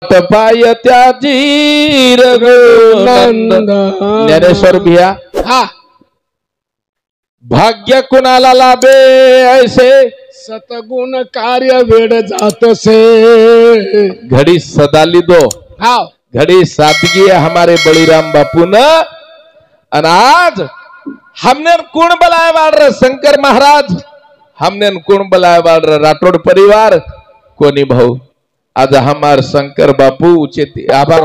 पाय त्याची रघुनंद ज्ञानेश्वर भिया हा भाग्य कुणाला लाभे ऐसे सतगुण कार्य वेड जातसे घड़ी सदाली दो हाँ घड़ी सादगी है हमारे बलिराम बापू न अनाज हमने कुण बलाय वाड़ रहे शंकर महाराज हमने कुण बलाय वाड़ रहे राठौड़ परिवार कोनी भाऊ आज हमार शंकर बापू उचेती आभार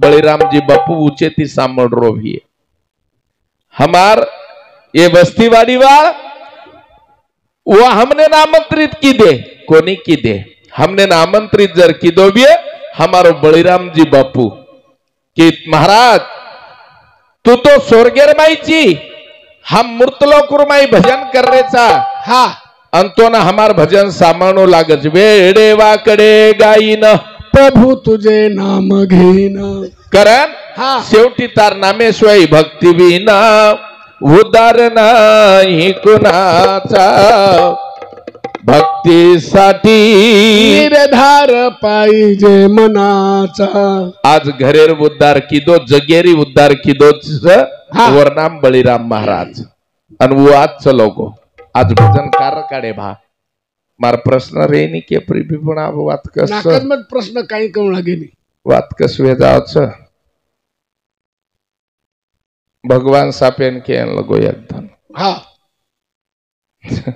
बलिराम जी बापू उचेती सामड़ रो भी हमार ये बस्तीवाड़ी वाल वो हमने आमंत्रित की दे कोनी की दे हमने आमंत्रित जर की दो भी हमारो बलिराम जी बापू कि महाराज तू तो स्वर्गेर माईची हम मूर्तलोकुरमाई भजन कर रेचा हा अंतोना हमार भजन सामानो लागच वेडे वाकडे गाईन प्रभु तुझे नाम घेन कारण हा शेवटी तार नामेशिवाय भक्ती विना उदार नाही कुणाचा भक्तीसाठी निर्धार पाहिजे मनाचा आज घरेर उद्धार की दो जगेरी उद्धार की दो वरनाम बलिराम महाराज आणि वो आज चलो गो आज भजन कार काढे भा मार प्रश्न रेनी के प्रिपणा वात कस नाकदमत प्रश्न काही करू लागे नाही वात कस वेजावच भगवान सापेन के लगो एकदम हा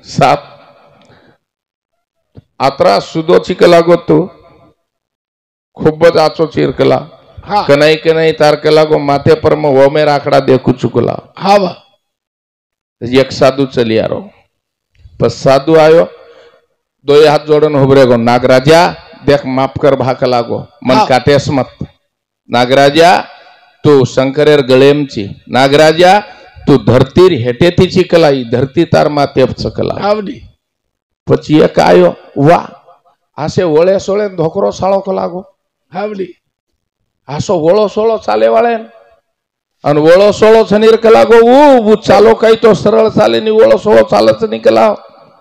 साप आत्रा सुदोची कला गो तू खूपच आचो चिरकला हा कनाई कनाई तारकला गो माथे पर में वो में राखड़ा देखू चुकला हा वा एक साधु चली आ रो बस साधु आयो दो हाथ जोड़न उभरे गो नागराजा देख माफ कर भाक लागो मन काटेस मत नागराजा तू शंकरेर गळेमची नागराजा तू धरतीर हेटेतीची कला ही धरती तार माते चकला आवडी પછી એક આયો વા આસે ઓળે સોળે ધોકરો સાળો કલાગો आवडी આસો ઓળો સોળો ચાલે વાળે અને ઓળો સોળો છનીર કલાગો ऊ ચાલો કઈ તો સરળ ચાલે ની ઓળો સોળો ચાલે છે ની કલા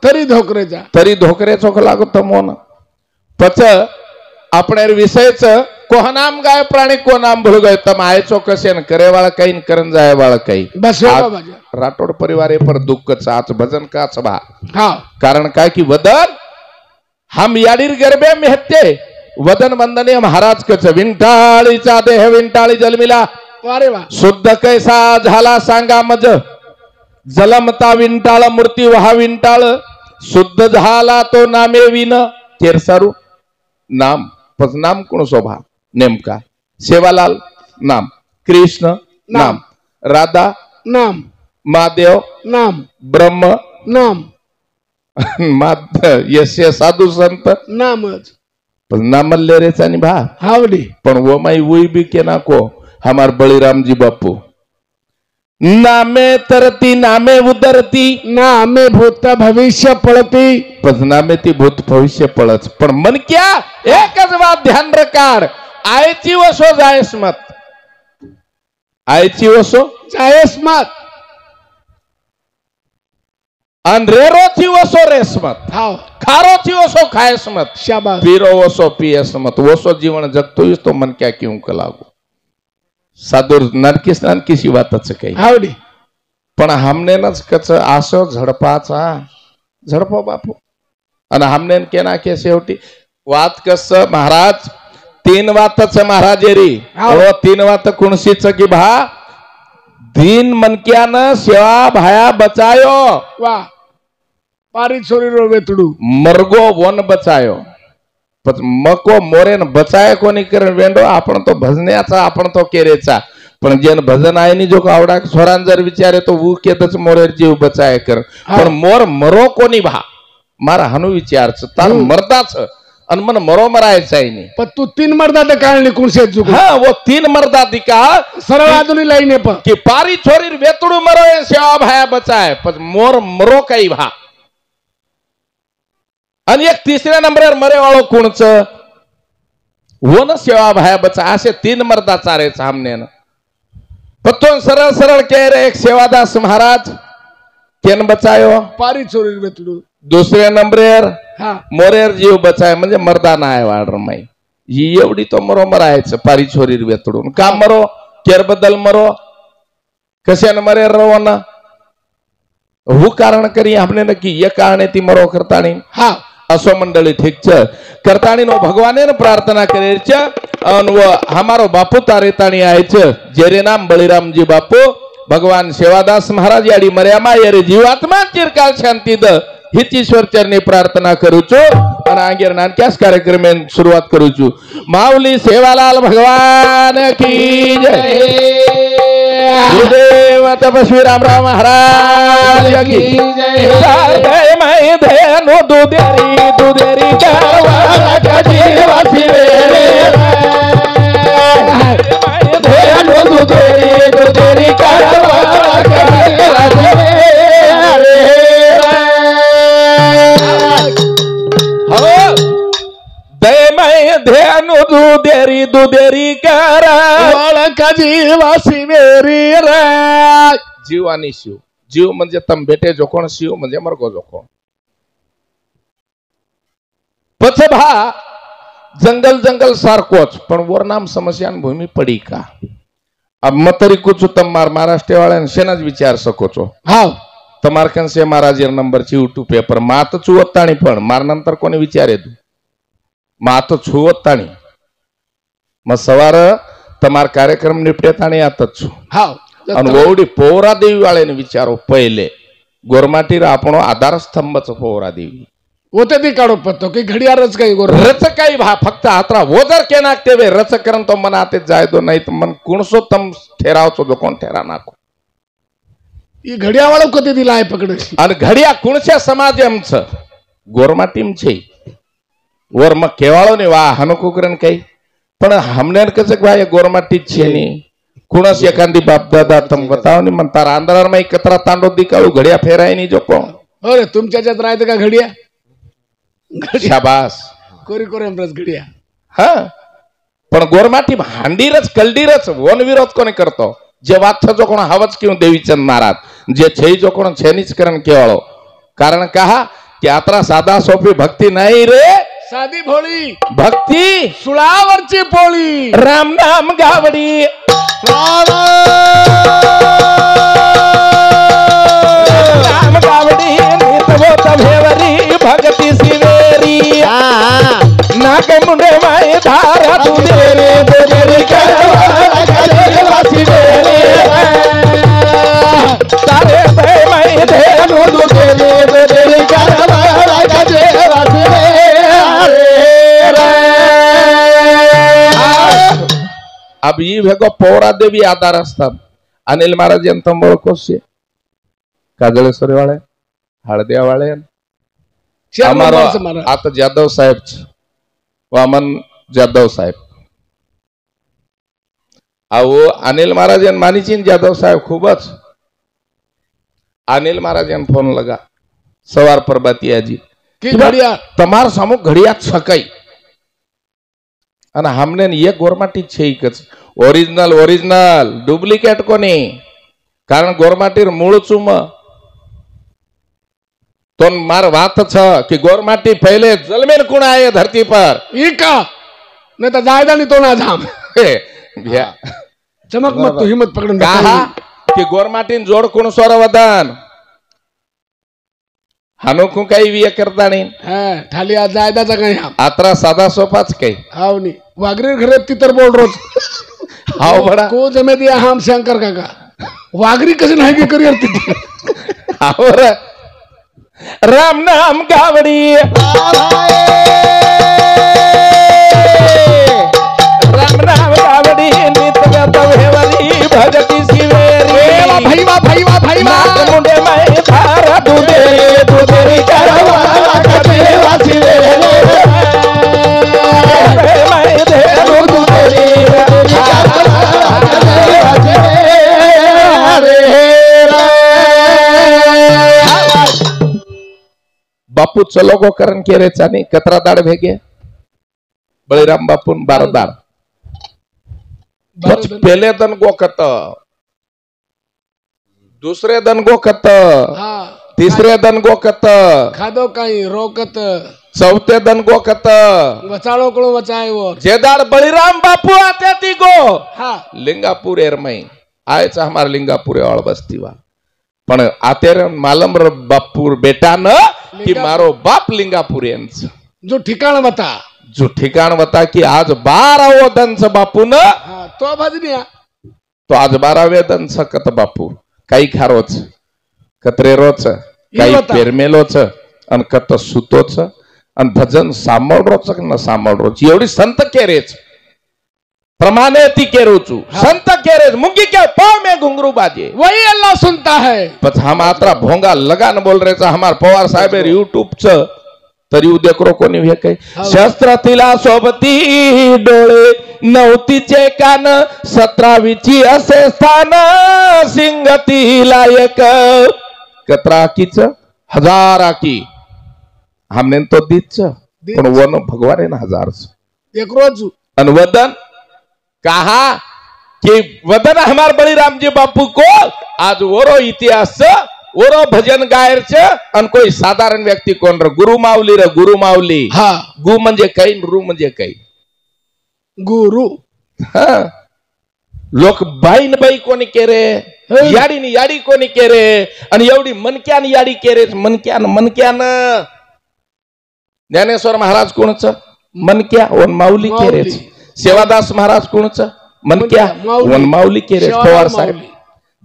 तरी धोकरेचा तरी धोकरे चो कलागो तमोन पछ આપણે વિષયच કોહ નામ ગાય प्राणी को नाम भूल गए तम आयचो कसे न करे वाला कई न करन जाय वाला कई बस राठौड़ परिवार पर दुख चाच भजन का सभा हाँ कारण काय की वदन हम याडीर गरबे मेहते वदन वंदनीय महाराज कच विंटाळीचा देह विंटाळी जलमिला अरे वा शुद्ध कैसा झाला सांगा मज जलमता विंटाळ मूर्ती वहा विंटाळ शुद्ध झाला तो नामे विन केरसारू नाम पच नाम कोण शोभा नेमका सेवालाल नाम कृष्ण नाम राधा नाम महादेव नाम ब्रह्म नाम यस्य साधु संत नामच नामल्ले रेचा नि भा आवडी पण वो माई वही भी के ना को हमार बलिराम जी बापू नामे तरती नामे उदरती नामे भूत भविष्य पळती पण नामे ती भूत भविष्य पळच पण मन क्या एकच बात ध्यान रकार आयची वसो जायस मत आयची वसो जायस मत रेरोची वसो रेस मत हाव खारोची वसो खायस मत शाबाश पीरो वसो पियस मत वसो जीवन जगतो तो मन क्या क्यों कलागो साधुर नरकीस नरकीसी वातच काही आवडी पण हमने नच कच आसो झडपाचा झडपो बापू आणि हमने केना के शेवटी वात कस महाराज तीन वातच महाराज री हो तीन वात कुणसीच की भा दीन मनक्यान सेवा भाया बचायो वा पारी छोरी रो वेतडू मरगो वन बचायो मको मोरेन बचाय कोणी करण वेंडो आपण तो भजण्याचा आपण तो केरेचा पण जेन भजन आहे नी जो आवडा स्वरान जर विचारे तो वो केतच मोरेर जीव बचाय कर पण मोर मरो कोणी भा मारा हनु विचारच तार मरदाच अन मन मरो मरायचा आहे नी पण तू तीन मर्दा ते काढली कुणसे जुक हां वो तीन मर्दा दिका सरळ आदुनी लाईने पण की पारी छोरीर वेतडू मरो सेवा भाया बचाय पण मोर मरो काही भा आणि एक तिसऱ्या नंबरवर मरे वाळो कोणच वो न सेवा भाया बचा असे तीन मर्दा चारे सामने पत्तोन सरळ सरळ कह रे एक सेवादास महाराज केन बचायो पारी छोरी वेतडू दुसऱ्या नंबरेर हाँ मोरेर जीव बचाय म्हणजे मर्दाना आहे वाढ रमाई एवढी तो मरो मरायचं पारी छोरी वेतडून का मरो केर बदल मरो कशाने मरे रवो ना હું કારણ કરી આપણે નક્કી એ કારણે તી મરો કરતાણી હા असो मंडळी ठीक छ करताणी नो भगवाने ने प्रार्थना करे छ अन वो हमारो बापू तारे ताणी आए छ जेरे नाम बलिराम जी बापू भगवान सेवादास महाराज याडी मर्या मा येरे जीवात्मा चिरकाल शांती द हिच ईश्वर चरणी प्रार्थना करू छु અને આગળ નાનક્યાસ કાર્યક્રમે શરૂઆત કરું છું માવલી સેવાલાલ ભગવાન की जय गुरुदेव तपस्वी रामराव महाराज की जय मैं धेनु दुधेरी करवा जीवासी रे मैं धेनु दुधेरी करवा ध्यान दुधेरी करा जीवासी मेरी रे जीवानी शिव जीव म्हणजे तम भेटे जो कोण शिव म्हणजे मरगो जो कोण पछ भा जंगल जंगल सारखोच पण वर नाम समस्यान भूमी पडी का अब मतरी कुछ तम मार महाराष्ट्र वाळ्यान शेनाच विचार सको छो हाव તમાર કંસે महाराज नंबर ची YouTube पेपर मात चुवत्ताणी पण मार नंतर कोणी विचारे तू मात छुवत्ताणी मग सवार તમાર कार्यक्रम निपटेताणी आतच छु हाव અને વોડી પોરા દેવી વાળાને વિચારો પહેલે गोरमाटी આપણો आधार स्तंभच पोरा देवी होते ती काढो पत्तो की घडियाळच काही गोर रच काही भा फक्त आत्रा वो जर के नाकते वे रच करन तो मन आते जाय दो नाही तो मन कुणसो तम ठेरावचो जो कोण ठेरा नाको ई घडियाळ कधी दिलाय पकड आणि घडिया कुणच्या समाज एमच गोरमाटीम छे वर मग केवाळो ने वा हनुकुकरन काही पण हमने कसे भाई गोरमाटी छे नी कुणस एखादी बाप दादा तम बताओ नि मन तार अंधार में कतरा तांडो दिकाळू घडिया फेराय नी जो कोण अरे तुमच्याच्यात राहते का घडिया शाबास कोरी कोरेमरस घडिया हा पण गोरमाटी हांडीरच कलडीरच वन विरोध कोणी करतो जे वाथ जो कोण हवच किंवा देवीचंद महाराज जे छै जो कोण छेनीच करण केवळो कारण कहा की आत्रा साधा सोपी भक्ती नाही रे साधी भोळी भक्ती सुळावरची पोळी राम नाम गावडी राम गावडी नितवत भेवरी भक्ती सिवेरी नाक मुंडे माय धारा दुधेरे दुधेरी करवा सिवेरी तारे भे माय धेनु दुधेरे दुधेरी करवा अब ये भेगो पौरा देवी आधार असतात अनिल महाराज यांचा ओळखोशे काजळेश्वरी वाले हळदिया वाले हमारा आता जाधव साहेब वामन जाधव साहेब अहो अनिल महाराज मानीची जाधव साहेब खूबच अनिल महाराज फोन लगा सवार पर बातिया जी की घडिया तमार सामू घडिया छकाई અને हमने ये गोरमाटी छे एकच ओरिजिनल ओरिजिनल डुप्लिकेट कोनी कारण गोरमाटीर मूळ चुम तो मार वात छ कि गोरमाटी पहले जलमेन कुण आए धरती पर ई का नहीं तो जायदा नहीं तो ना जाम भैया चमक मत तो हिम्मत पकड़न कहा कि गोरमाटीन जोड कुण सोर वदन हानोकू काही विय करता नाही ठाली आज जायदाचा काही आत्रा साधा सोपाच काही हाव नी वागरे घरे ती तर बोल रोज हाव बडा को जमे दिया हम शंकर काका वागरी कसे नाही की करियर ती हाव रे राम नाम गावडी राम नाम गावडी नितगत भेवरी भगती सिवेरी भाईवा भाईवा भाईवा मुंडे माय धारा दुधेरी दुधेरी करवा देवा सिवेरी माय धेनु दुधेरी बापू चलो गो करण केरे चानी कतरा दाड भेगे बळीराम बापून बारदार पहले दन गो कत दुसरे दन गो कत तीसरे दन गो कत खादो काही रोकत चौथे दन गो कत वचाळो कळो वचायो जेदार बळीराम बापू आते ती गो हा लिंगापूर एरमई आयच हमार लिंगापूर वाळ बस्तीवा पण आतेर मालम बापूर बेटा न कि मारो बाप लिंगापुरियंच जो ठिकाण बता जो ठिकाण बता कि आज 12 दंस बापू न तो भजनिया तो आज 12वे दंस कत बापू काही खारोच कत्रेरोच काही पेरमेलोच अन कत सुतोच अन भजन सामोरोच न सामोरोच एवढी संत केरेच प्रमाणे ती केरोचू संत केरेच मुंगी क्या पाँव में घुंघरू बाजे वही अल्लाह सुनता है पण हम आत्रा भोंगा लगान बोल रहे हमार पवार साहेब यूट्यूब च तरी उद्या करो कोणी हे काही शस्त्र तिला सोबती डोळे नवतीचे कान 17वीची असे स्थान सिंगतीला एक कतरा आकीच 1000 आकी हमने तो दीच पण वन भगवान है ना 1000 एक रोज अन वदन कहा कि वदन हमार बळीराम जी बापू को आज ओरो इतिहास ओरो भजन गायर अन कोई साधारण व्यक्ती कोण र गुरु माऊली हा गु म्हणजे काही रू म्हणजे काही गुरु लोक बाईन बाई कोणी केरे याडीनी याडी कोणी केरे आणि एवढी मनक्यान याडी केरेच मनक्यान ज्ञानेश्वर महाराज कोणच मनक्या वन माऊली केरेच सेवादास महाराज कोणच मनक्या वन माऊली केरेच पवार साहेब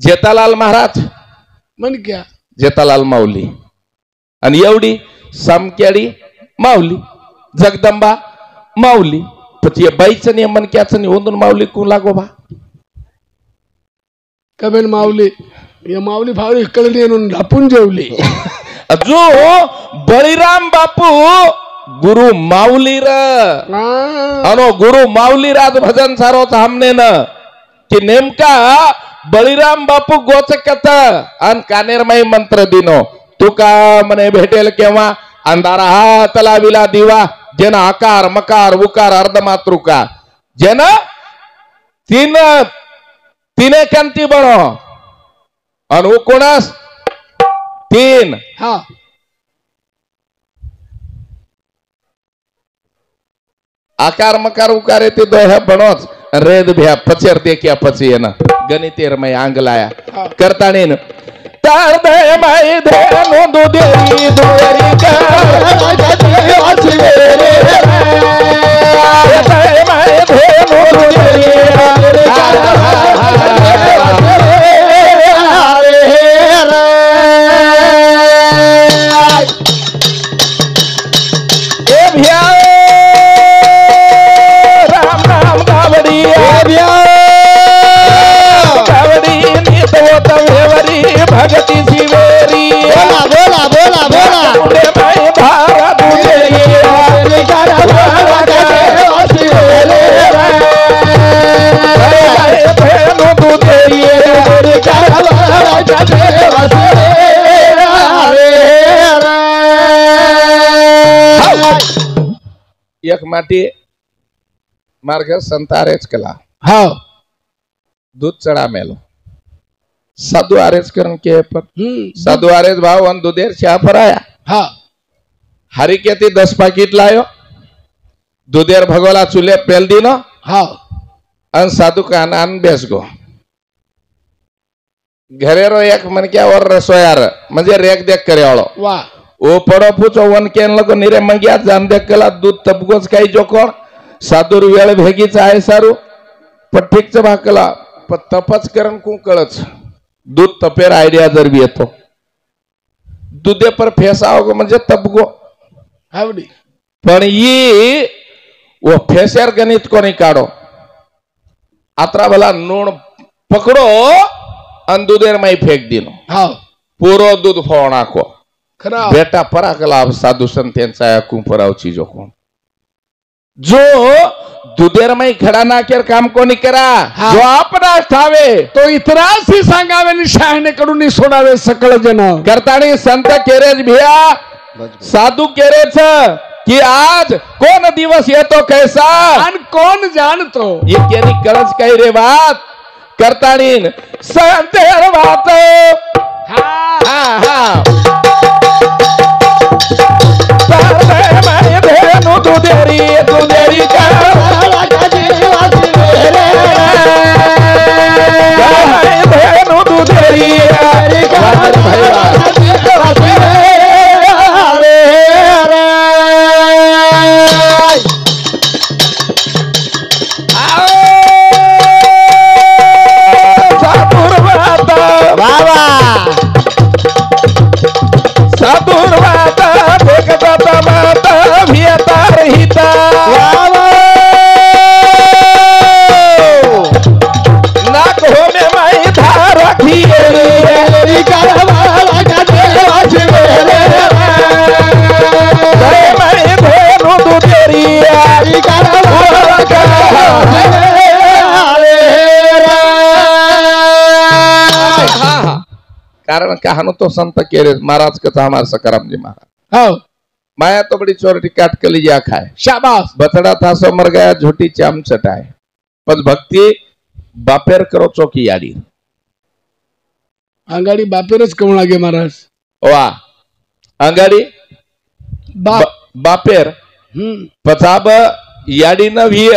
जेतालाल महाराज मनक्या जेतालाल माऊली आणि एवढी सामक्याडी माऊली जगदंबा माऊली पण बाईचं नाही मनक्याचं नाही ओंदून माऊली कोण लागो बा कबेल माऊली ये माऊली भावली कळली ढापून जेवली जो बळीराम बापू गुरु माऊली र अनो गुरु माऊली राज भजन सारोच हमने न कि नेमका बळीराम बापू गोचकत अन कानेरमय मंत्र दिनो तुका मने भेटेल केव्हा अंधारा हात लाविला दिवा जेन आकार मकार उकार अर्धमातृका जेन तीने कंती बनो अन कोणास 3 हा आकार मकार उकार ते दो है बनोच रेद भ्या पचर देखिया पची है ना गणितेर में आंगलाया करताने न तार दे माई धेनु दुधेरी दुधेरी दे माई धेनु दुधेरी ए भ्या भगती शिवेरी बोला बोला बोला बोला भाई भारत एक माटी मार्ग संतारेच कला हाँ दूध चढ़ा मेलो साधु आरेज करन के पर साधु आरेज भाव वन दुधेर छा पर आया हाँ हरी केती 10 पैकेट लायो दुधेर भगोला चूल्हे पेल दीनो हाँ अन साधु का अनान बेस गो घरेरो एक मन क्या और रसोयार म्हणजे रेक देख करे वालो वाह ओ पड़ो पूछो वन केन लोग निरे मंग्या जान देख कला दूध तबगोच काही जो कोण साधुर वेळ भेगीच आहे सारू पण ठीकच भाकला पण तपच करण कू कळच दूध तपेर आयडिया जर भी येतो दुधे पर फेसाओ म्हणजे तबगो आवडी पण ये वो फेसर गणित को नहीं काढो आत्रा भला नून पकड़ो अन दुधेर माई फेक दिनो हाँ पूरो दूध फोना को खरा बेटा पराकला साधु संत्यांचा कुंपराव चीजों को जो दुधेर माई खड़ा ना कर काम को नहीं करा जो अपना ठावे तो इतरास ही सांगावे नि शहाणे कडून सोडावे सकळ जन करतानी संत केरेज भिया साधु केरेच कि आज कौन दिवस ये तो कैसा अन कौन जानतो ये केनी कळच काही रे बात करतानी संतेर बात हाँ हाँ हाँ दुधेरी दुधेरी का धेनु दुधेरी साधुर्वाता देखता माता भियता रहिता नाक हो में माई धार रखिए धेनु दुधेरी कारण कहानो तो संत केरे महाराज कथा हमारे सकाराम जी महाराज हाँ माया तो बड़ी चोरटी काट के लिया खाए शाबाश बतड़ा था सो मर गया झूठी चाम चटाए पद भक्ति बापेर करो चौकी यारी आंगाडी बापेरच कमळ लागे महाराज वाह अंगाडी बाप बापेर पछाब याडी न विय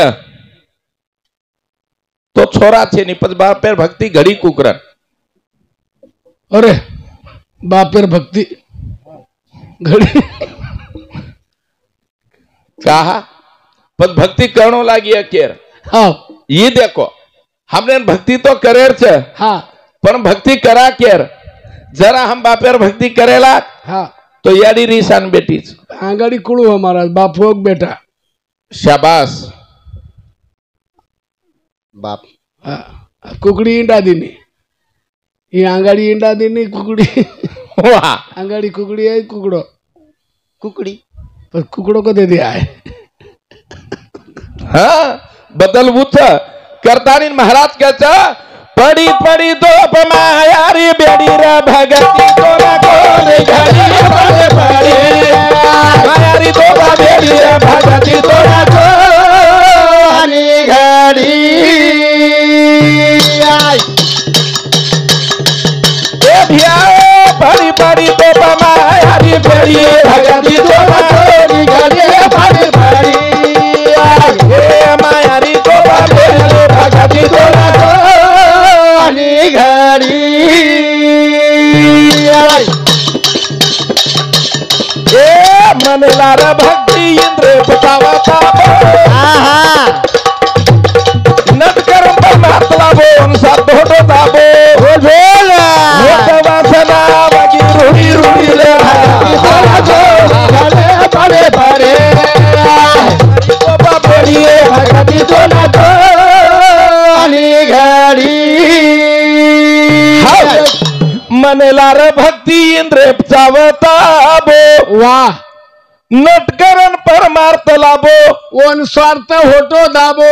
तो छोरा छे ની પછી બાપેર ભક્તિ ઘડી કુકરણ अरे बापेर भक्ति घड़ी कहा पर भक्ति करणो लागी अकेर हाँ ये देखो हमने भक्ति तो करेर छे हाँ पर भक्ति करा केर जरा हम बापेर भक्ति करेला हाँ तो याडी रीसान बेटी आंगाडी कुड़ू हमारा बापू बेटा शाबाश बाप हाँ कुकड़ी इंडा दीनी ये आंगाडी इंडा दीनी कुकड़ी वाह आंगाडी कुकड़ी है कुकड़ो कुकड़ी पर कुकड़ो को दे दिया है हाँ बदल बुथ करतानी महाराज कहता पड़ी पड़ी दो पमायारी बेड़ी रे भगती तो ना कोरे घड़ी पड़े पड़े मायारी तो बा बेड़ी रे भगती तो ना कोरे घड़ी आई ए भिया पड़ी पड़ी दो पमायारी बेड़ी रे भगती तो ना कोरे घड़ी पड़े पड़े ए मायारी तो बा बेड़ी रे भगती तो ना घड़ी ए मन लार भक्ति इंद्र पतावता नट करम परमात्मा बोन सा ढोडो दाबो हो झोला हो वासना वगी रुड़ी रुड़ी ले भले बड़े बड़े तो बाबड़िए भगती तो ना तो घड़ी मनेलार भक्ति इंद्र चावताबो वाह नटकरण परमार्थ लाभो ओन स्वार्थ होटो दाबो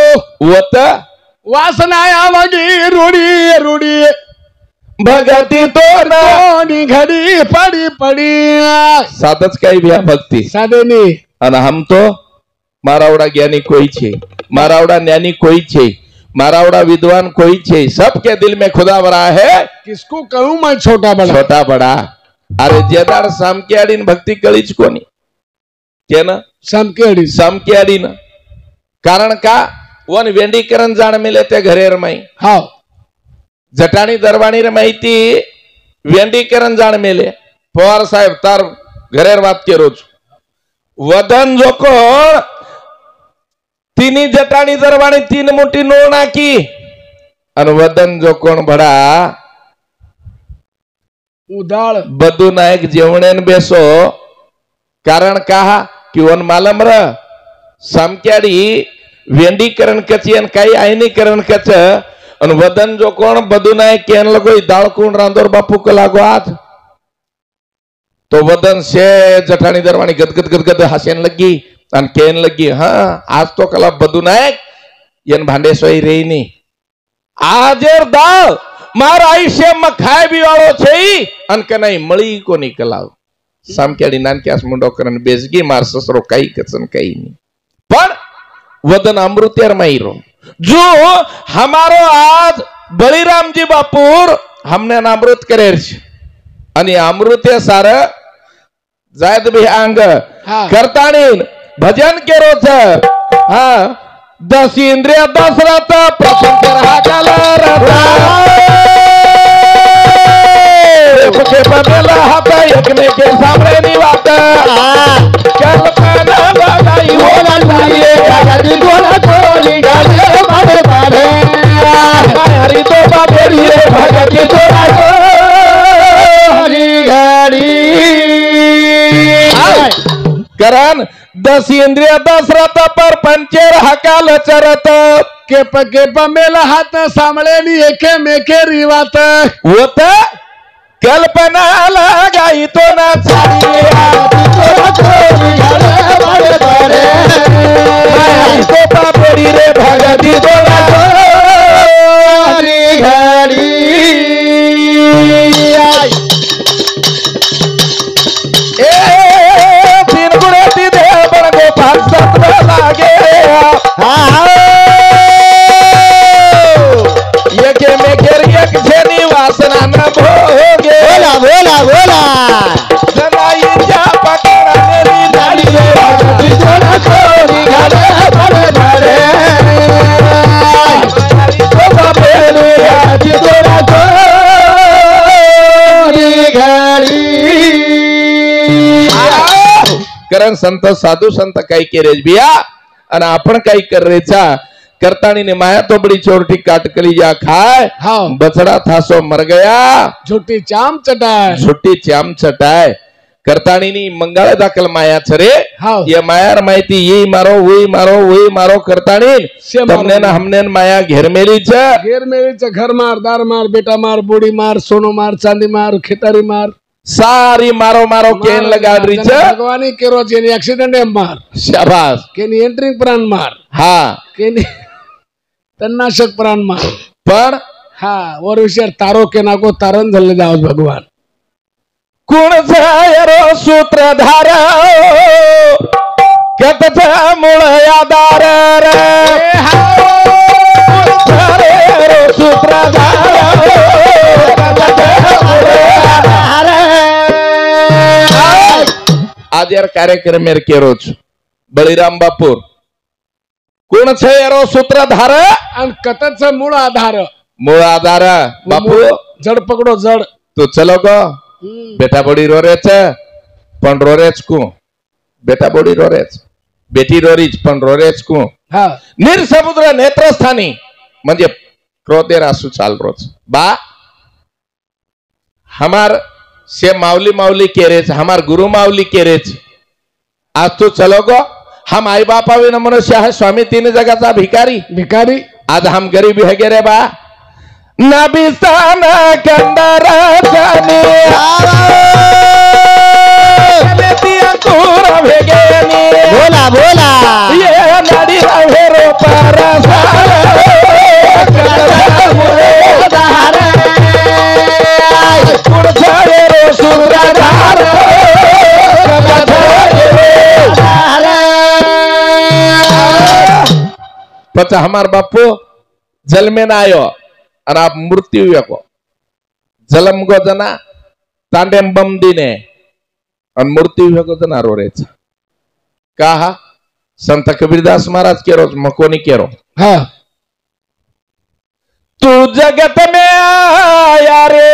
वत वासनाया वगी रूडी रूडी भगती तो दोनी घड़ी पड़ी पड़ी साधच काही भ्या भक्ती साधे नहीं અને हम तो मारावड़ा ज्ञानी कोई छे मारावड़ा ज्ञानी कोई छे मारावड़ा विद्वान कोई छे सबके दिल में खुदा बड़ा है किसको कहूं मैं छोटा बड़ा छोटा बड़ा अरे जेदार सामकेआड़ी भक्ति कळीच कोनी केना सामकेआड़ी न कारण का वन वेंडीकरण जाण मिले ते घरे रमाई हाँ जटाणी दरवाणी रमाईती वेंडीकरण जाण मिले पवार साहेब तार घरे बात करो वदन जो कोण तीनी जटाणी दरवाणी तीन मोटी नोळ नाखी अन वदन जो कोण भड़ा उदाळ बधु नायक जेवणेन बेसो कारण कहा कि वन मालम र सामक्याडी वेंडीकरण कची अन काही आयनीकरण कच अन वदन जो कोण बधु नायक केन लगो दाळ कोण रांदोर बापू को लागो आज तो वदन से जटाणी दरवाणी गदगद गदगद हासेन लगी अन केन लगी हाँ आज तो कला बधु नायक यन भांडे सोई रही नहीं आजेर दाळ मारा आयुष्य में खाए भी वालों छे अन कनाई मળી कोनी कलाव सामकेडी नानक्यास मुंडो करन बेजगी मार ससरो कई कचन कई नहीं पर वदन अमृतेर माईरो जो हमारो आज बलिराम जी बापूर हमने अमृत करेर छे अनि अमृते सार जायद भी अंग करताणी भजन केरो छ हाँ 10 इंद्रिय 10 रथ प्रपंच रहा कलरता के बदला हाथ एकने के सामने निवात कल्पना लगाई हो लगाइए गाड़ी गोला चोली गाड़ी बारे बारे हरी तो बाबेरी भगत तोरा हरी गाड़ी करण 10 इंद्रिय 10 रथ पर पंचेर हकाल चरत केप मेला हात सांभळेली एके मेके रिवात होत कल्पना लगाई तो ना तो बाबेरी रे भगती तोरा घड़ी लागे ये में एक झेनी वासना न भोगे बोला बोला बोला सनाई जा पकड़ा मेरी लाली रे जोड़ा छोड़ी घरे बड़े बड़े तो बाबेलू आज जोड़ा छोड़ी घड़ी कारण संत साधू संत काही केरेज बिया आणि आपण काही करायचा करतानी ने माया तो बड़ी चोरटी काट कलीजा खाए हाँ बछड़ा था सो मर गया झूठी चाम चटाए झूठी चाम चटाए करतानी नी मंगल दाखल माया छरे हाँ ये माया माहिती यही मारो वही मारो करतानी तुमने ना हमने माया घेर मेली घर मार दार मार बेटा मार बूढ़ी मार सोनो मार चांदी मार खेतारी मार सारी मारो मारो केन लगा रही छ भगवानी केरो जेनी एक्सीडेंट एम मार शाबाश केनी एंट्रिंग प्राण मार हाँ केनी तन्नाशक प्राण मार पण हाँ और विषय तारो के नाको तारण झल्ले जाओ भगवान कुण रो सूत्रधार कत मूळ आधार रे सूत्रधार आज यार कार्यक्रम मेरे के रोज बळीराम बापूर कोण छे यारो सूत्रधार आणि कतच मूळ आधार बापू जड पकड़ो जड तो चलो गो बेटा बड़ी रो रे छे पण रो रेच को बेटा बड़ी रो रेच बेटी रोरीच पण रो रेच को हा निरसमुद्र नेत्रस्थानी म्हणजे क्रोधे रासू चाल रोज बा हमार से मावली मावली केरेच हमार गुरु मावली केरेच आज तो चलो गो हम आई बापा भी न मनुष्य है स्वामी तीन जगह भिकारी भिकारी आज हम गरीब है गे रे बा नबिस्तान कंदर जाने बोला बोला ये नडी हेरो पर पचा हमार बापू जल में ना आयो और आप मृत्यु को जलम गो जना तांडेम बम दिने और मृत्यु को जना रो रे कहा संत कबीरदास महाराज के रोज मकोनी के रो हाँ तू जगत में आया रे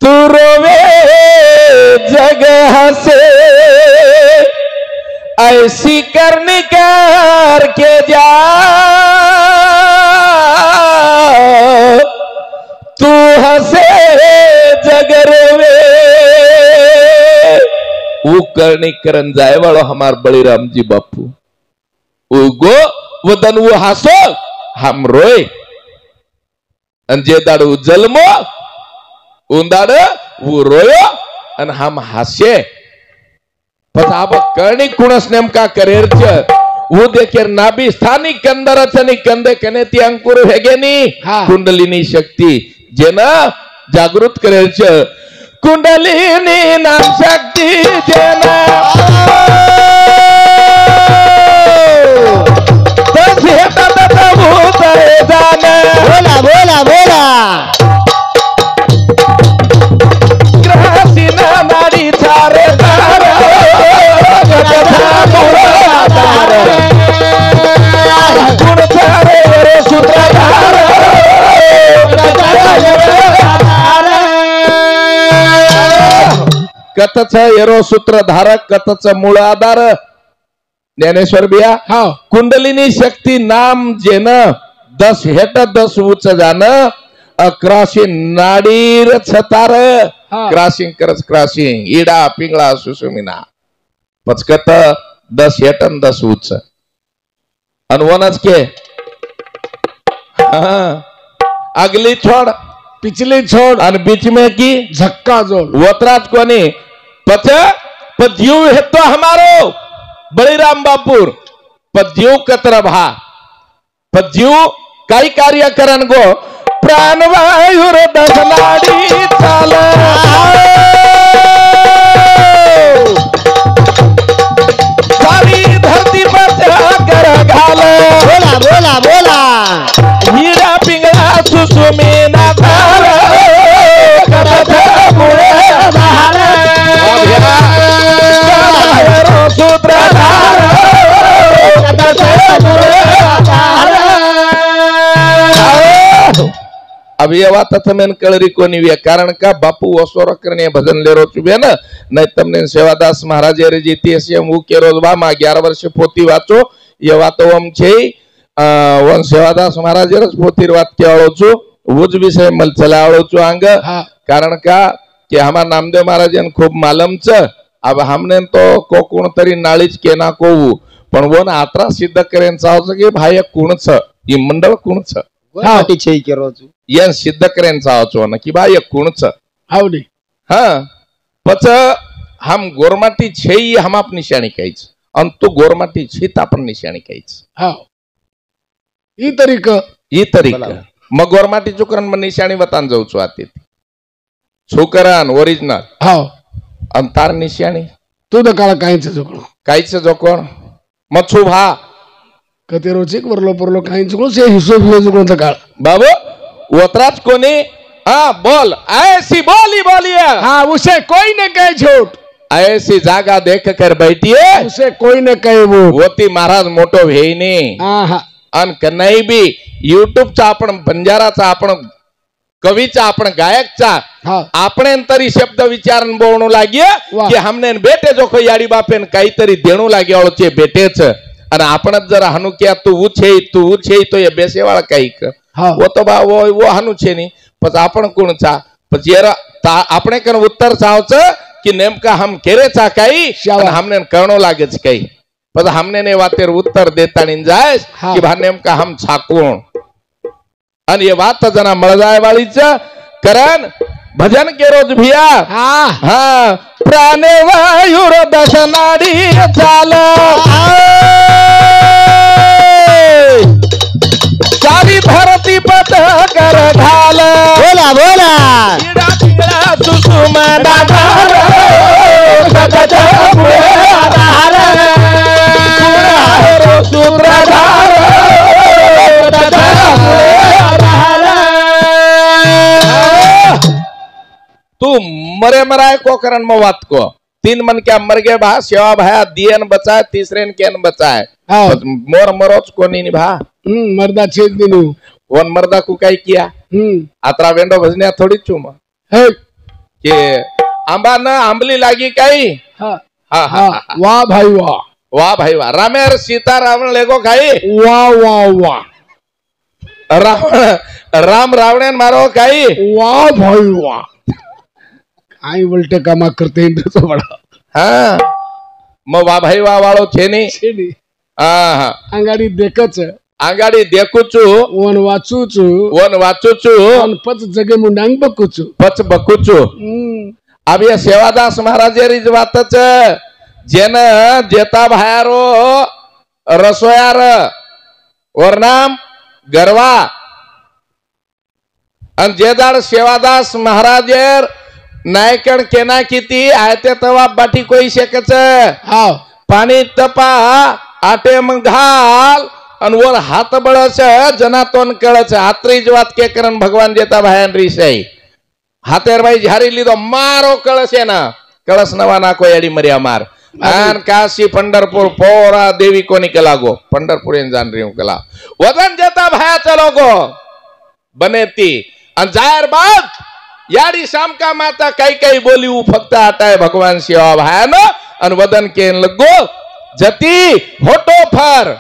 तू रोवे जगह से ऐसी करनी कर के जा तू हसे जगर वे वो करनी करन जाए वालो हमार बळीराम जी बापू उगो वदन वो हसो हम रोए अंजे दाडू जलमो उंदाड वो रोयो आणि हम हास्ये पण अब करणी कुणस नेमका करेर छ वो देखेर नाभी स्थानी कंदरच आणि कंदे कने ती अंकुर हेगेनी कुंडलिनी शक्ती जेना जागृत करेर छ कुंडलिनी नाम शक्ती जेना तसे तत भूत जाने बोला बोला बोला कथच एरो सूत्रधारक कथच मूळ आधार ज्ञानेश्वर बिया हा कुंडलिनी शक्ती नाम जेन 10 हेट 10 उच्च जान क्रॉसिंग नाडीर छतार क्रॉसिंग करच क्रॉसिंग इडा पिंगळा सुसुमिना पचकत 10 हेट 10 उच्च अनवनच के अगली छोड़ पिछली छोड़ और बीच में की झक्का जोड़ वतराज कोनी पद्यू है तो हमारो बलिराम बापुर पद्यू कतर भा पद्यू काही कार्य करन गो प्राणवायुर दसलाडी चाल सारी धरती पर कर घाल बोला बोला बोला हीरा पिंगला सुसुमीना धार कथच मुळे धार सूत्रधार कथच मुळे धार अब ये बात तमें कळरी कोनी वे कारण का बापू वसोर करने भजन ले रो चुबे न नहीं तमने सेवादास महाराज रे जीती एसी मु के रोज बा मा 11 वर्ष पोती वाचो ये वातो हम छे वन सेवादास महाराज रे पोती वात के आवळो छु उज विषय मल चला आवळो छु अंग कारण का कि हमार नामदेव महाराज ने खूब मालम छ अब हमने तो को कोण तरी नाळीच केना कोवू पण वन आत्रा सिद्ध करेन चावच की भाई कोण छ ई मंडळ कोण छ हाटी छे के रोज यन सिद्ध करेन चावचो न कि भाई कोण छ हावडी हां पच हम गोरमाटी छेई हम आप निशानी कहीच अन तू गोरमाटी छीत अपन निशानी कहीच हाव ई तरीका मग गोरमाटी चुकरन में निशानी बतान जाऊ छु आती छुकरन ओरिजिनल हाव अंतार निशानी तू द काळ काहीच जोकणो काहीच जोकोण मच्छू भा कते रोचिक वरलो परलो काहीच जोकणो से हिशोब जोकणो द काळ बाबू वतराज कोनी हाँ बोल ऐसी बोली बोलिए हाँ उसे कोई न कहे झूठ ऐसी जागा देख कर बैठिए उसे कोई न कहे वो होती महाराज मोटो भेईने अन कन्हई भी यूट्यूब चा आपण बंजाराचा आपण कवीचा आपण गायकचा आपण तरी शब्द विचारन बोलणू लागिए की हमने बेटे जो को याडी बापेन काहीतरी देणू लाग्याळो चे बेटेच आणि आपणच जर हनु किया तू उछे तो ये बेसेवाळा काही वो तो बा वो हनु छे नी पच आपण कोण चा पच येरा आपणे कन उत्तर चावच कि नेमका हम केरे चा काही आणि हमने करणो लागेच काही पच हमने ने वातेर उत्तर देता नी जाय कि भा नेमका हम छाकोण आणि ये बात जना मळ जाय वाळीच करण भजन के रोज भिया हाँ प्राणे वायुर दशनाडी चाल सारी धरती पत कर घाल बोला बोला कीड़ा पिंगला सुसुमना धार कथच मुळे धार सूत्रधार कथच मुळे धार तू मरे मराय को करन में बात को 3 मन क्या मर गए भा सेवा भाया दियन बचाए तीसरे केन बचाए मोर मरोच को नहीं भा मर्दा छेद दिनु वन मर्दा को काय किया आत्रा वेंडो भजन्या थोड़ी चुम के आंबा न आंबली लागी काई वाह भाई वाह भाई वाह रामेर सीता रावण लेगो खाई वाह वाह वाह राम रावणन मारो खाई वाह भाई वाह आई उल्टे कामा करते हैं तो बड़ा हाँ म वाह भाई वाह वालो छे नी हाँ अंगाडी देखच आंगाडी देखुचु वन वाचुचु पच जगे मुंडांग बकुचु पच बकुचु अब ये सेवादास महाराज री वातच जेन जेता भायारो रसोयार और नाम गरवा अन जेदार सेवादास महाराज नायकण केना किती आयते तवा बाटी कोई शेकच पाणी तपा आटे मग घाल अन वर हात बळच जनातोन कळच हातरी जवात के करन भगवान जेता भायन रिसाई हातेर भाई झारी लीधो मारो कळस ना कळस नवा ना कोई एडी मरिया मार आन काशी पंढरपुर पोरा देवी को निकला गो पंढरपुर जान रही हूं कला वजन जेता भाया चलो गो बनेती अन जायर बाद याडी शामका माता काही बोली फक्त आटाय भगवान सेवा भायान आणि वदन के लगो जती होटो फर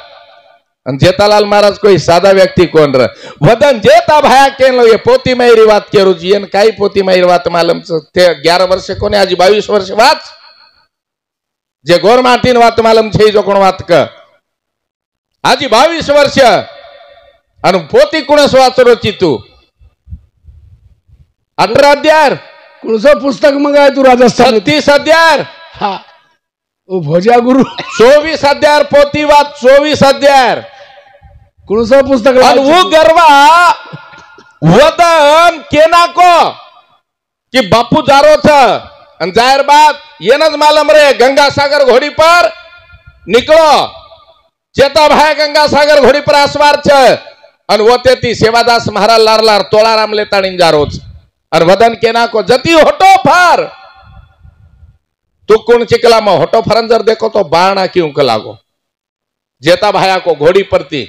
जेतालाल महाराज कोई सादा व्यक्ति कोण र वदन जेता भाया केन लो ये पोती मायरी वात केरू जी एन काही पोती मायरी वात मालम ते 11 वर्ष कोने आज 22 वर्ष वात जे गोर माटीन वात मालम छे जो कोण वात क आज 22 वर्ष आणि पोती कुणस वाचरो चितू 18 अध्याय कुणसं पुस्तक मग आहे तू राजस्थान 36 अध्याय हा ओ भोजा गुरु 24 अध्याय पोती वात 24 अध्याय कुणसं पुस्तक आणि वो गरवा वदन केना को कि बापू जारो था અને જાહેર બાદ એને જ માલમ રે ગંગાસાગર ઘોડી પર નીકળો ચેતા ભાઈ ગંગાસાગર ઘોડી પર આસવાર છે અને વતેથી સેવાદાસ મહારાજ લારલાર તોળારામ લેતાણી જારો છે અને વદન કેના કો જતી હોટો ફાર તું કોણ ચિકલામાં હોટો ફરંજર દેખો તો બાણા ક્યું કલાગો જેતા ભાયા को घोड़ी परती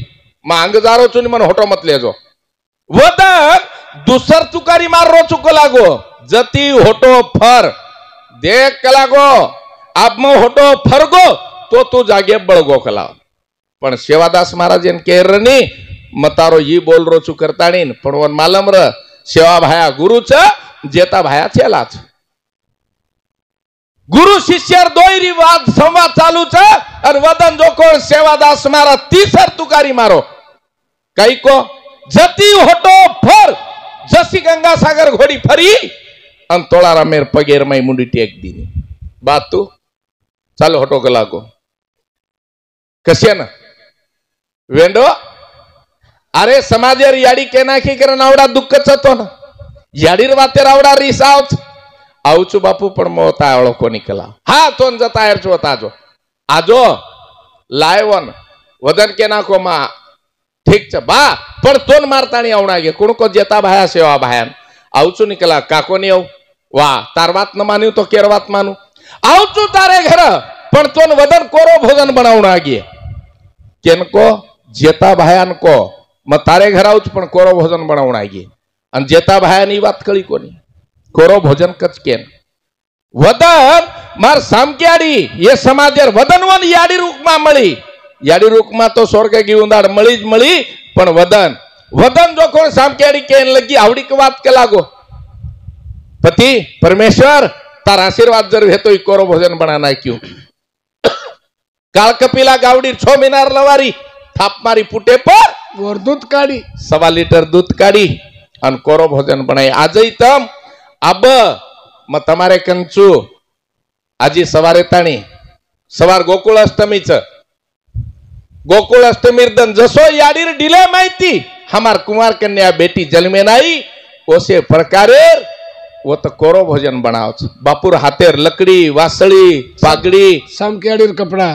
मां अंग जारो चुनी मन होटो मत लेजो वदन दुसर तुकारी मार रो चुको लागो जती होटो फर देख कलागो आप में होटो फरगो तो तू जागे बळगो कला पण सेवादास महाराज एन केरनी मतारो ये बोल रो चु करताणी पण वन मालम र सेवा भाया गुरु छ जेता भाया चेला छ गुरु शिष्यर दोयरी वाद संवाद चालू छ और वदन जो कोण सेवादास महाराज तीसर तुकारी मारो कई को जती होटो फर जसी गंगा सागर घोड़ी फरी अन तोळारा मेर पगेर माई मुंडी टेक दीनी बात तू चालो होटो कलाको कसे ना वेंडो अरे समाजेर याडी केनाखी करन आवडा दुःखच होतो ना याडीर वातेर आवडा रिसावच आवचू बापू पण मोता आवळो कोणी कला हा तोन जता एरचो ताजो आजो लायवन वदन केनाको मा ठीक छ बा पण तोन मारताणी आवडा गे कोण को जेता भाया सेवा भायान आवचू निकला काको नि आव वा तार वात न मान्यू तो केर वात मानू आवचू तारे घर पण तोन वदन कोरो भोजन बनावणा गे केनको जेता भायान को म तारे घर आवच पण कोरो भोजन बनावणा गे अन जेता भायानी वात कळी कोनी कोरो भोजन कच केन वदन मार सामक्याडी ये समाजेर वदनवन याडी रूपमा मळी याडी रूपमा तो स्वर्ग घेऊन मळी ज मळी पण वदन वदन जो कोण सामक्याडी केन लगी आवडी क वात के लागो पति परमेश्वर तार आशीर्वाद जर घेतो कोरो भोजन बनाना क्यों काल कपिला गावडी 6 मिनार लवारी थाप मारी पुटे पर वर दूध काढी 1.25 लीटर दूध काढी अन कोरो भोजन बनाई आजई तम अब म तमारे कंचू आजी सवारे ताणी सवार गोकुळ अष्टमी च गोकुळ अष्टमीर दन जसो याडीर डिले माहिती हमार कुमार कन्या बेटी जन्मे नाई ओसे प्रकारे वो तो कोरो भोजन बनावच बापुर हातेर लकड़ी वासड़ी पागड़ी सामकेडीर कपड़ा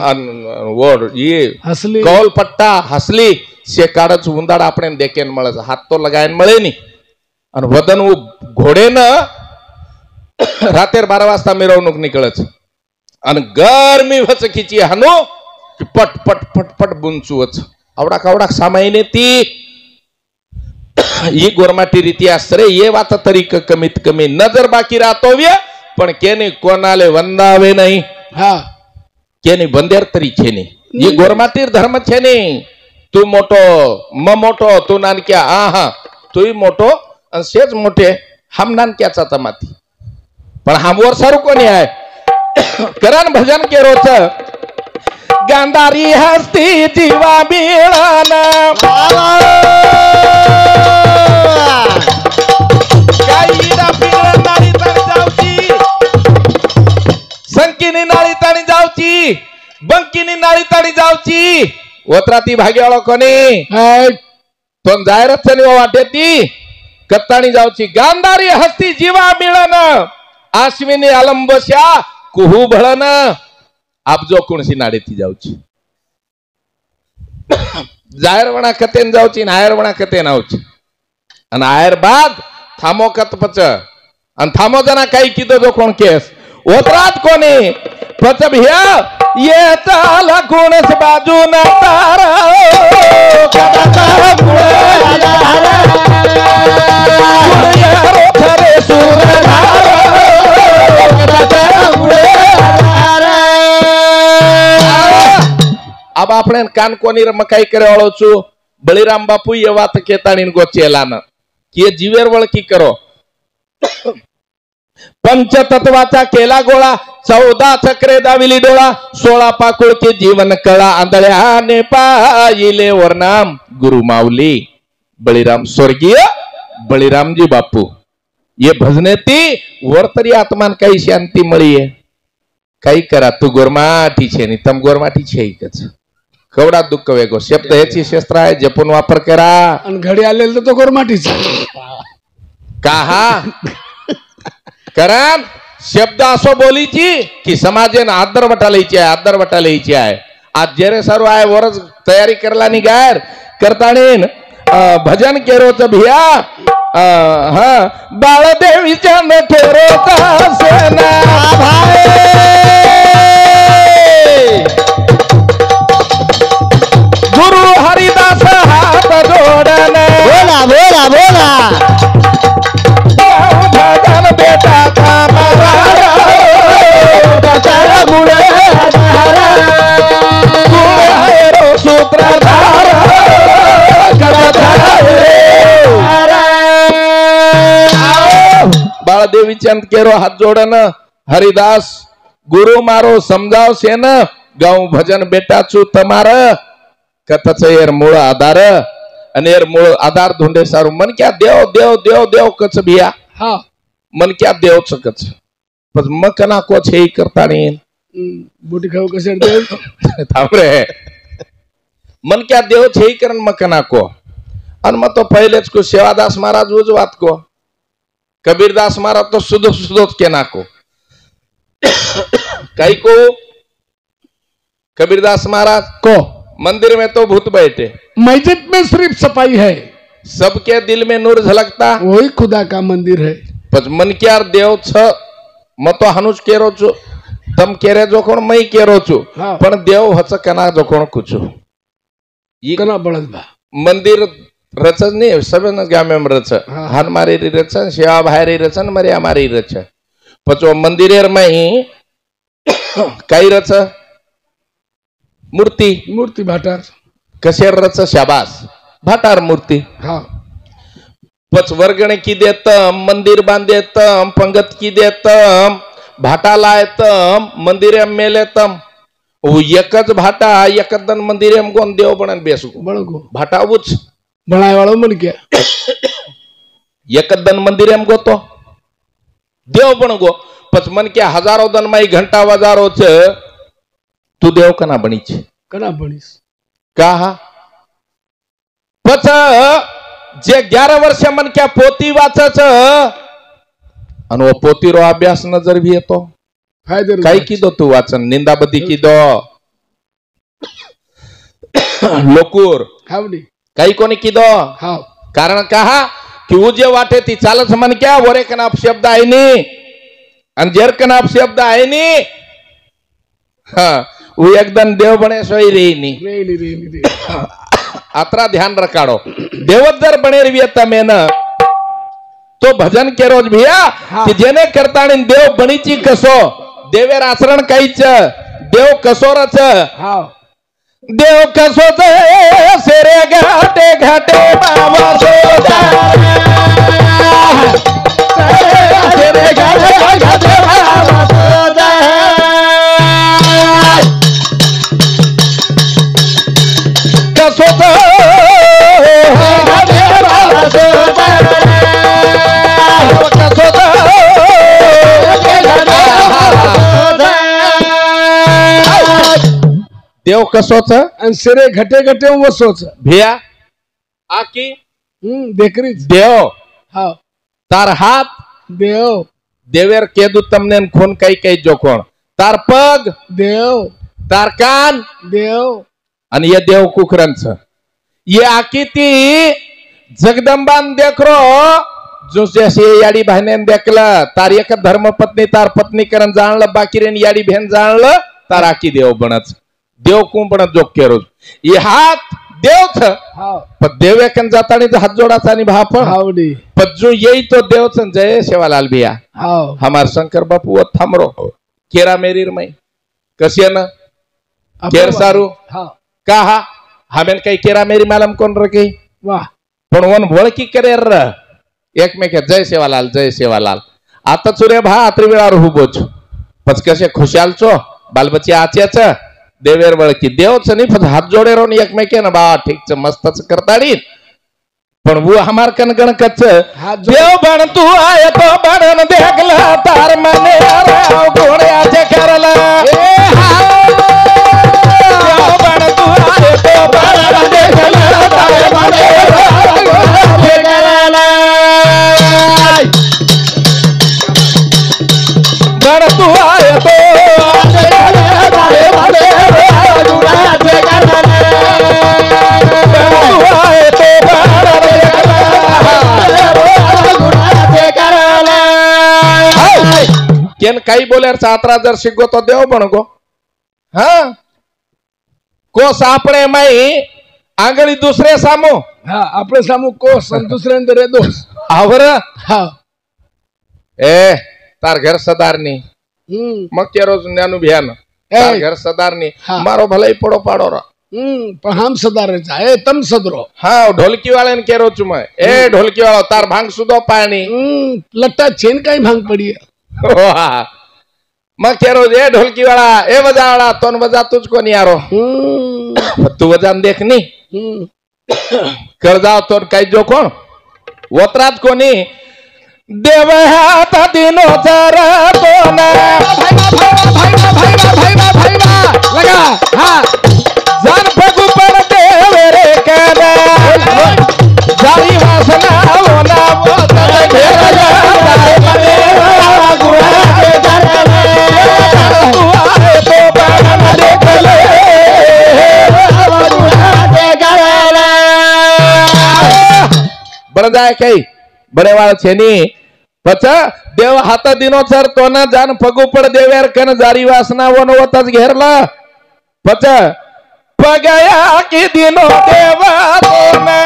वो ये हसली कौल पट्टा हसली से काढच उंदाडा આપણે દેકેન મળે હાથ તો લગાઈને મળે ની અને વદન ઘોડે ન રાતેર 12 વાજતા મિરવણુક નીકળે છે અને ગરમી વચ ખીચી હાનો પટ પટ પટ પટ बुंचू वच आवडा कावडा सामायने ती ये गोरमाटी रीती आसरे ये वात तरी कमीत कमी नजर बाकी राहतो व्य पण केने कोणाले वंदावे नाही हा केने बंदेर तरी छेने ये गोरमाटीर धर्म छेने तू मोटो म मोटो तू नानक्या हा तू मोटो आणि सेज मोठे हम नानक्याचा तमाती पण हमवर सारू कोणी आहे करण भजन के रोच गांधारी हस्ती जीवा मिळाना संकीनी नाळी ताणी जावची बंकीनी नाळी ताणी जावची ओत्राती भाग्याळो कोणी तोन जायरच चली वाटेती कत्ताणी जावची गांधारी हस्ती जीवा मिळन आश्विनी आलंबशा कुहू भळन आपजो कोणसी नाडीती जावची जायरवणा कतेन जावची नायरवणा कतेन आवची आणि आयर बाद थामो कत पच आणि थामो जना काही किदो जो कोण केस ओतरात कोणी पच भिया ये चाल गुणस बाजू ना तारा कदा गुण अब આપણે કાનકોની મકાઈ કરે વાળો છું બળીરામ બાપુ એ વાત કેતાણી ગોચેલા ન કે જીવેર વળકી કરો पंचतत्वाचा केला गोळा 14 चक्रे दाविली डोळा 16 पाकुळकी जीवन कळा आंधळ्याने पाहिले वर्णाम गुरु माऊली बळीराम स्वर्गीय बळीरामजी बापू ये भजनेती वर तरी आत्मान काही शांती मळीये काही करा तू गोरमाठी छे नि तम गोरमाठी छे एकच कवडा दुःख वेगो शब्द याची शस्त्र आहे जपून वापर करा आणि घडी आलेलं तो गोरमाटीच काहा कारण शब्द असो बोलीची की समाजेन आदर वटालायची आहे आज जेरे सर्व आहे वरच तयारी करला नि गायर करताणीन भजन केरोच भिया हा बाळदेवीच्या नखेरोचा सेना गुरु हरिदास हात जोडन बोला बोला बोला भजन बेटा सूत्रधार बाळदेवी चंद केरो हात जोडन हरिदास गुरु मारो समजाव सेन गाव भजन बेटाचू तमार कथच एर मूळ आधार आणि एर मूळ आधार धुंडे सारू मन क्या देव देव देव देव कच भिया हा मन क्या देव कच पण मकना को छे करताणी बोटी खाऊ कसे थांब रे मन क्या देव छे करन मकना को अन मग तो पहिलेच को सेवादास महाराज उजवात को कबीरदास महाराज तो सुधो सुधो के नाको कई को कबीरदास महाराज को मंदिर में तो भूत बैठे मस्जिद में सिर्फ सफाई है सबके दिल में नूर झलकता वही खुदा का मंदिर है पच मन क्या देव छ म तो हनुज केरो छु तम केरे जो कोण मई केरो छु हाँ। पण देव हच कना जो कोण कुछु ई कना बळद बा मंदिर रचन नहीं सब गामे में रच हाँ। हान मारी रचन सेवा भारी रचन मरिया मारी रच पचो मंदिरेर में काही रच मूर्ति मूर्ति भाटार कशेर रच शाबास भाटार मूर्ति हाँ पच वर्गणे की देतम मंदिर बांधेतम पंगत की देतम भाटा लायतम मंदिरे मेलेतम वो एकच भाटा एकदन मंदिरे गोन देव बनन बेसू बळगो भाटा उच बनाय वाळो मन क्या एकदन मंदिरे गोतो देव बन गो पच मन क्या हजारों दन माई घंटा वजारो छ तू देव कना बनी छ कना बनीस कहा पच जे 11 वर्ष मन क्या पोती वाचच आणि वो पोतीरो अभ्यास नजर भी येतो फायदे काही की दो तू वाचन निंदाबद्दी की दो लोकूर हावडी काही कोणी की दो हाव कारण कहा की उजे वाटे ती चालच मन क्या वरे कनाप शब्द आहे नी आणि जेर कनाप शब्द आहे नी हा वो एकदम देव बने सोई रही नी रे आत्रा ध्यान रखाड़ो देवत जर बने रही में न तो भजन के रोज भैया हाँ। कि जेने करता देव बनीची कसो देवेर आचरण काहीच देव कसोरच हाव देव कसो सेरे घाटे घाटे बाबा सोजा सेरे घाटे घाटे बाबा सोजा कसो देव कसोच आणि सिरे घटे घटे वसोच भैया आकी देखरीच देव हाव तार हाथ देव देवेर केदू तमने खून कई कई जोखोण तार पग देव तार कान देव आणि ये देव कुकरंच ये आकी ती जगदंबान देखरो जो जैसे याडी बहनेन देखलं तार एक धर्म पत्नी तार पत्नी करण जाणलं बाकी रेन याडी बहन जाणलं तार आकी देव बनच देव कोण बनत जोग केरोज ये हात देव छ हाव पण देव एकन जातानी हाथ जोड़ाचा आणि भापण हावडी पण जो यही तो देव छ जय सेवालाल भैया हाव हमार शंकर बापू वो थामरो केरा मेरीर मई कशी न केर सारू हाव कहा हमें काही केरा मेरी मालम कोण रखे वाह पण वन वळकी करे र एकमेक जय सेवालाल आता चुरे भा आत्री वेळार हुबोच पच कसे खुशाल चो बालबच्चे आच्याच देवेर वळकी देवच नाही फक्त हात जोडे रोन एकमेके ना बा ठीक च मस्तच करताडी पण वो हमार कनगण कच देव बन तू आय तो बनन देखला तार मने राव घोड्याचे करला देव बन तू आय तो बनन देखला तार मने राव घोड्याचे करला बन तू आय तो केन काही बोल्यार सातरा जर शिको तो देव बन गो हाँ को सापड़े मई आंगली दूसरे सामो हाँ अपने सामू को दुसरे रे दोष आवर हाव ए तार घर सदारनी मग के रोज न्यानु भियान तार घर सदारनी मारो भलाई पड़ो पाड़ो रा पण हम सदार जाए तम सदरो हाँ ढोलकी वाले ने के रोज मैं ए ढोलकी वाला तार भांग सुदो पानी लट्टा छेन काही भांग पड़ी है मग के रोज ए ढोलकी वाला ए बजा वाला तोन बजा तुझको नहीं यारो तू बजान देखनी कर जाओ तोर काही जो कोण वत्रात कोणी देव हात दिनो जरा दोना लगा हाँ जान फगु पर देव रे काना जाई वासना होना वो तर घेर जाए मने गुरा के करले तू आए तो बाण देख ले गुरा के करले बन जाए कई बने वाला छेनी पचा देव हात दिनो सर तो ना जान फगु पड देवेर कन जारी वासना वन वतच घेरला पचा पगया की दिनो देवा तो ना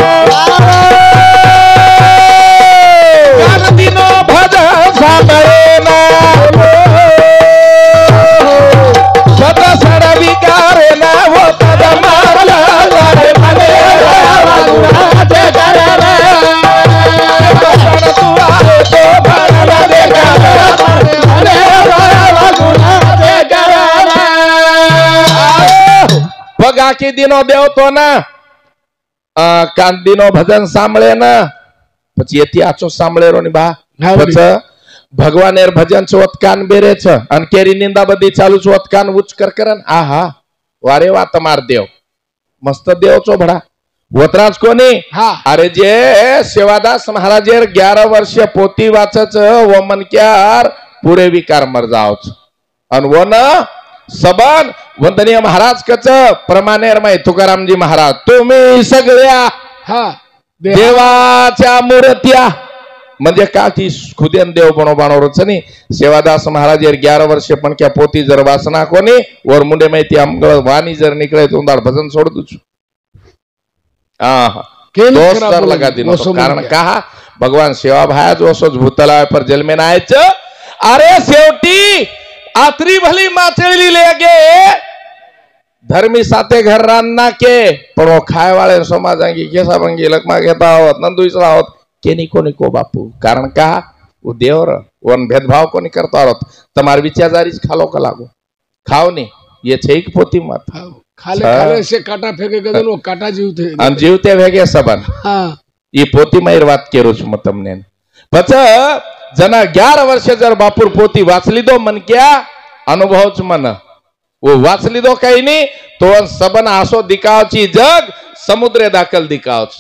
जान दिनो भज सामरे ना सत सड़ विकारे ना वो तद मारला जारे मने गुना ते करले तू आए तो भरला देखा मने गुना ते करले पगा की दिनो देव तो ना कान दिनो भजन सांभळे ना પછી એથી આચો સાંભળેરો ની બા પછી ભગવાન એર ભજન ચોત કાન બેરે છે અને કેરી નિંદા બધી ચાલુ ચોત કાન ઉચ્ચ કર કરન આહા વારે વા તમાર દેવ મસ્ત દેવ છો ભડા વતરાજ કોની હા અરે જે સેવાદાસ મહારાજેર 11 વર્ષે પોતી વાચે છે વો મન ક્યાર પૂરે વિકાર મર જાવ છે અને વો ન सबन वंदनीय महाराज कच प्रमाणेर मै तुकारामजी महाराज तुम्ही सगळ्या हाँ देवाच्या मूर्त्या म्हणजे का की खुदेन देव बनवबाणवरच नाही सेवादास महाराज 11 वर्षे पण क्या पोती जर वासना कोणी वर मुंडे माहिती आमगळ वाणी जर निकळे तुंदाळ भजन सोड दूच दोस्तर लगा दिनो तो कारण कहा भगवान सेवा भाया जो सोच भूतला पर जल में नायच अरे सेवटी आतरी भली माचेली ले गे धर्मी साथे घर रान्ना के पण वो खाए वाले समाजांगी केसा बंगी लकमा घेता होत नंदुईसला होत केनी कोनी को बापू कारण का वो देवर वन भेदभाव कोनी करता होत तमार विचारदारीज खालो का लागो खाओ नहीं ये छे एक पोती मत खाले खाले से काटा फेंके गदन वो काटा जीवते अन जीवते भेगे सबन हाँ ये पोती मायर बात केरो छु म तमने पछ जना 11 वर्षे जर बापूर पोती वाचली दो मन क्या अनुभव च मन वो वाचली दो काही नाही तो सबन आसो दिकावची जग समुद्रे दाखल दिकावच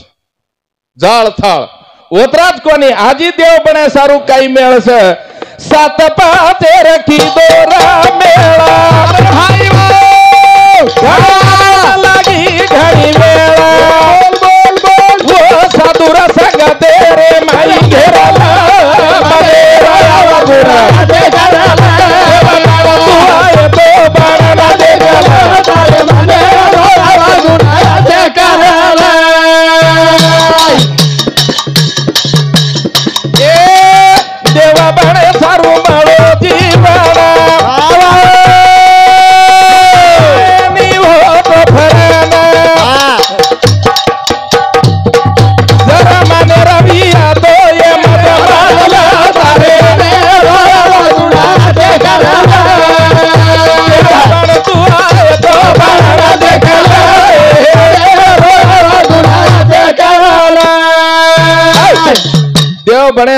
जळ थळ ओतराज कोणी आजी देव बने सारू काही मेळस सात पाते रखी दोरा मेळा भाई लागी घडी वेळा बोल बोल वो साधुरा संग तेरे माई घेरला मरे रावा गुरा दे करला तू आए तो बाणा दे करला मरे रावा गुरा दे करला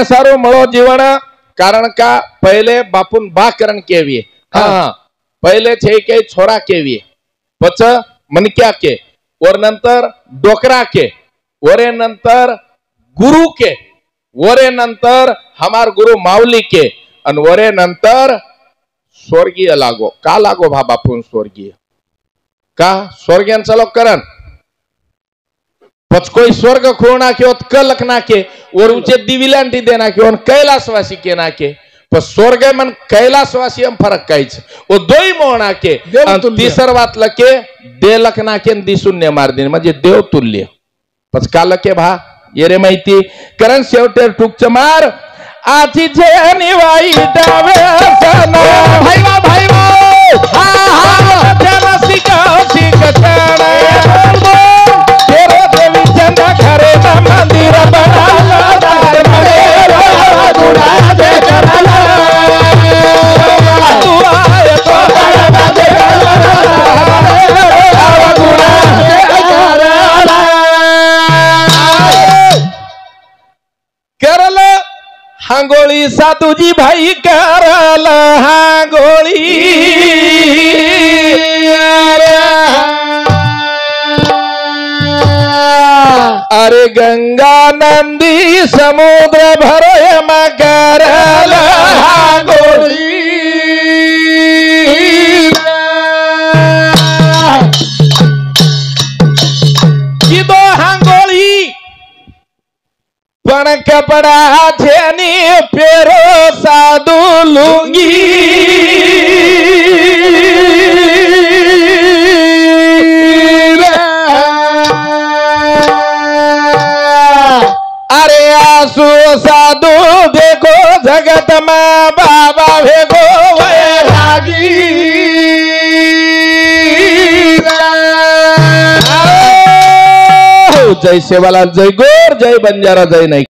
सारो मळो जीवन कारण का पहले बापून बाकरण केवी हाँ पहले छे के छोरा केवी पच मनक्या के और नंतर डोकरा के वरे नंतर गुरु के वरे नंतर हमार गुरु माऊली के अन वरे नंतर स्वर्गीय लागो का लागो भा बापून स्वर्गीय का स्वर्गीयांचा लोक करण पच कोई स्वर्ग खोना के कलक ना के और ऊंचे दिविलांटी देना के और कैलाशवासी के ना के पर स्वर्ग मन कैलाशवासी हम फरक काहीच वो दोई मोहना के तीसर वात लके देलक ना के दिसून्य मार दिन म्हणजे देव तुल्य पच का लके भा ये रे माहिती कारण शेवटे टूकच मार आजी जे निवाई डावे सना भाईवा भाईवा हा हा त्याला शिकाव शिकताना तेरे देवी चंदा घरे ना मंदिर बनाला दार मरे गुणा दे कराला तू आए तो बड़ा दे कराला गुणा दे कराला करल हांगोळी साधूजी भाई करल हांगोळी अरे गंगा नंदी समुद्र भरोय मकरल हांगोळी किदो हांगोळी पण कपड़ा छेनी पेरो साधु लुंगी अरे आंसू साधु देखो जगत में बाबा भेगो वैरागी जय सेवालाल जय गोर जय बंजारा जय नाईक।